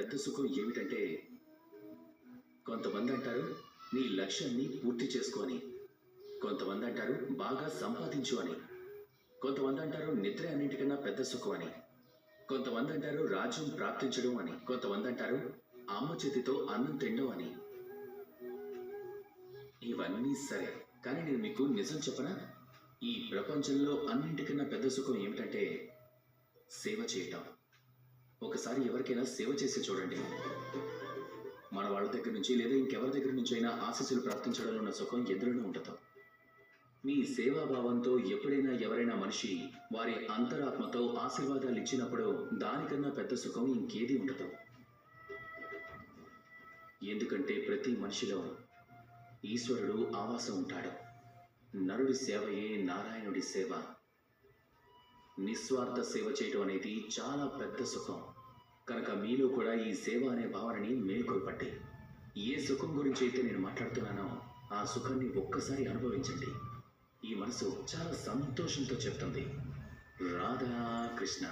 పెద్ద సుఖం ఏమిటంటే, కొంతమంది అంటారు నీ లక్ష్యాన్ని పూర్తి చేసుకొని, కొంతమంది అంటారు బాగా సంపాదించు అని, కొంతమంది అంటారు నిద్ర అన్నింటికన్నా పెద్ద సుఖం అని, కొంతమంది అంటారు రాజ్యం ప్రాప్తించడం అని, కొంతమంది అంటారు అమ్మ చేతితో అన్నం తినడం అని. ఇవన్నీ సరే, కానీ నేను మీకు నిజం చెప్పనా? ఈ ప్రపంచంలో అన్నింటికన్నా పెద్ద సుఖం ఏమిటంటే సేవ చేయటం. ఒకసారి ఎవరికైనా సేవ చేసి చూడండి. మన వాళ్ళ దగ్గర నుంచి లేదా ఇంకెవరి దగ్గర నుంచి అయినా ఆశీస్సులు ప్రాప్తించడంలో ఉన్న సుఖం ఎందులోనూ ఉండదు. మీ సేవాభావంతో ఎప్పుడైనా ఎవరైనా మనిషి వారి అంతరాత్మతో ఆశీర్వాదాలు ఇచ్చినప్పుడు దానికన్నా పెద్ద సుఖం ఇంకేదీ ఉండదు. ఎందుకంటే ప్రతి మనిషిలో ఈశ్వరుడు ఆవాసం ఉంటాడు. నరుడి సేవయే నారాయణుడి సేవ. నిస్వార్థ సేవ చేయటం అనేది చాలా పెద్ద సుఖం. కనుక మీలో కూడా ఈ సేవ అనే భావనని మేల్కొల్పండి. ఏ సుఖం గురించి అయితే నేను మాట్లాడుతున్నానో ఆ సుఖాన్ని ఒక్కసారి అనుభవించండి. ఈ మనసు చాలా సంతోషంతో చెప్తుంది. రాధాకృష్ణ.